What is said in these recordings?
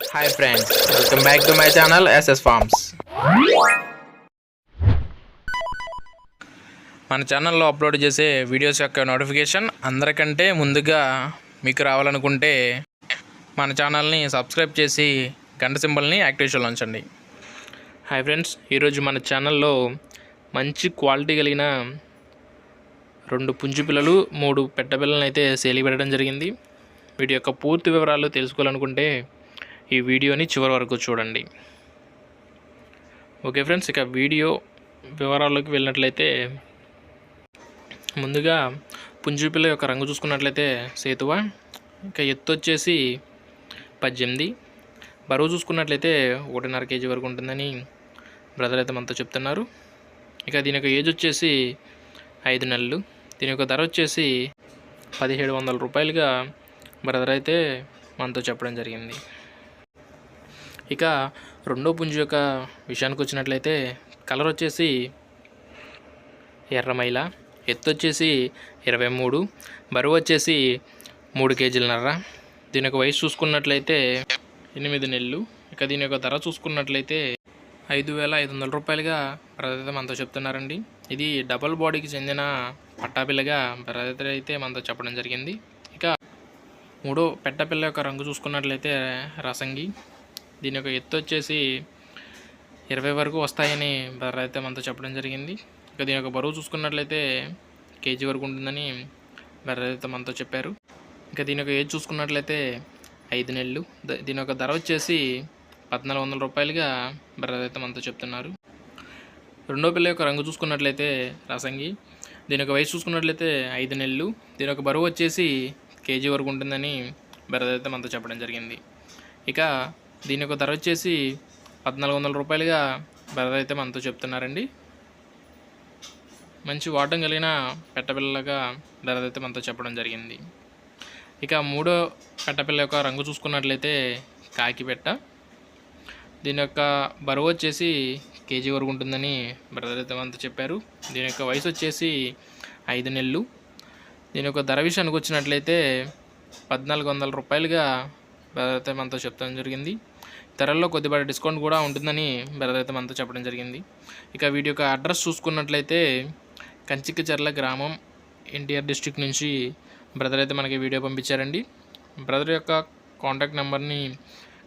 Hi friends, welcome back to my channel SS Farms. మన ఛానల్లో upload చేసే videos యొక్క నోటిఫికేషన్ అందరికంటే ముందుగా మీకు రావాలనుకుంటే మన ఛానల్ని సబ్స్క్రైబ్ చేసి గంట సింబల్ని యాక్టివేషన్లో ఉంచండి. హాయ్ ఫ్రెండ్స్, ఈరోజు మన ఛానల్లో మంచి క్వాలిటీ కలిగిన 2 పుంజు పిల్లలు 3 పెట్ట పిల్లలను అయితే సేల్ పెట్టడం జరిగింది. వీటి యొక్క పూర్తి వివరాలు తెలుసుకోవాలనుకుంటే ఈ వీడియోని చివరి వరకు చూడండి. ఓకే ఫ్రెండ్స్, ఇక వీడియో వివరాల్లోకి వెళ్ళినట్లయితే ముందుగా పుంజు పిల్ల యొక్క రంగు చూసుకున్నట్లయితే సేతువ, ఇక ఎత్తు వచ్చేసి 18, బరువు చూసుకున్నట్లయితే 1.5 kg వరకు ఉంటుందని బ్రదర్ అయితే మనతో చెప్తున్నారు. ఇక దీని యొక్క ఏజ్ వచ్చేసి 5 నెలలు. దీని యొక్క ధర వచ్చేసి 1700 రూపాయలుగా బ్రదర్ అయితే మనతో చెప్పడం జరిగింది. ఇక రెండో పుంజు యొక్క విషయానికి వచ్చినట్లయితే కలర్ వచ్చేసి ఎర్రమైల, ఎత్తు వచ్చేసి 23, బరువు వచ్చేసి 3 kgన్నర. దీని యొక్క వయసు చూసుకున్నట్లయితే 8 నెలలు. ఇక దీని యొక్క ధర చూసుకున్నట్లయితే 5500 రూపాయలుగా బ్రదర్ మనతో చెప్తున్నారండి. ఇది డబల్ బాడీకి చెందిన పట్టాపిల్లగా బ్రదర్ అయితే మనతో చెప్పడం జరిగింది. ఇక మూడో పెట్టపిల్ల యొక్క రంగు చూసుకున్నట్లయితే రసంగి. దీని యొక్క ఎత్తు వచ్చేసి 20 వరకు వస్తాయని బ్రదర్ అయితే మనతో చెప్పడం జరిగింది. ఇక దీని యొక్క బరువు చూసుకున్నట్లయితే కేజీ వరకు ఉంటుందని బ్రదర్ అయితే మనతో చెప్పారు. ఇక దీని యొక్క ఏజ్ చూసుకున్నట్లయితే 5 నెలలు. దీని యొక్క ధర వచ్చేసి 1400 రూపాయలుగా బ్రదర్ అయితే మనతో చెప్తున్నారు. రెండో పిల్ల యొక్క రంగు చూసుకున్నట్లయితే రసంగి. దీని యొక్క వయసు చూసుకున్నట్లయితే 5 నెలలు. దీని యొక్క బరువు వచ్చేసి కేజీ వరకు ఉంటుందని బ్రదర్ అయితే మనతో చెప్పడం జరిగింది. ఇక దీని యొక్క ధర వచ్చేసి 1400 రూపాయలుగా బ్రదర్ అయితే మనతో చెప్తున్నారండి. మంచి వాటం కలిగిన పెట్టపిల్లగా బ్రదర్ అయితే మనతో చెప్పడం జరిగింది. ఇక మూడో పెట్టపిల్ల యొక్క రంగు చూసుకున్నట్లయితే కాకి పెట్ట. దీని యొక్క బరువు వచ్చేసి కేజీ వరకు ఉంటుందని బ్రదర్ అయితే మనతో చెప్పారు. దీని యొక్క వయసు వచ్చేసి 5 నెలలు. దీని యొక్క ధర విషయానికి వచ్చినట్లయితే 1400 రూపాయలుగా బ్రదర్ అయితే మనతో చెప్పడం జరిగింది. ధరల్లో కొద్దిపాటి డిస్కౌంట్ కూడా ఉంటుందని బ్రదర్ అయితే మనతో చెప్పడం జరిగింది. ఇక వీటి యొక్క అడ్రస్ చూసుకున్నట్లయితే కంచికచర్ల గ్రామం, ఎన్టీఆర్ డిస్ట్రిక్ట్ నుంచి బ్రదర్ అయితే మనకి వీడియో పంపించారండి. బ్రదర్ యొక్క కాంటాక్ట్ నెంబర్ని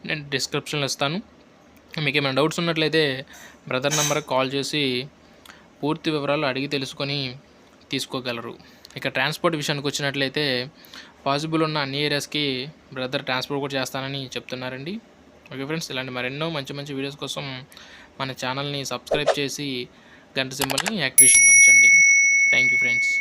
నేను డిస్క్రిప్షన్లో ఇస్తాను. మీకు ఏమైనా డౌట్స్ ఉన్నట్లయితే బ్రదర్ నెంబర్కి కాల్ చేసి పూర్తి వివరాలు అడిగి తెలుసుకొని తీసుకోగలరు. ఇక ట్రాన్స్పోర్ట్ విషయానికి వచ్చినట్లయితే పాసిబుల్ ఉన్న అన్ని ఏరియాస్కి బ్రదర్ ట్రాన్స్పోర్ట్ కూడా చేస్తానని చెప్తున్నారండి. ఓకే ఫ్రెండ్స్, ఇలాంటి మరెన్నో మంచి మంచి వీడియోస్ కోసం మన ఛానల్ని సబ్స్క్రైబ్ చేసి గంట సింబల్ని యాక్టివేషన్లో ఉంచండి. Thank you friends.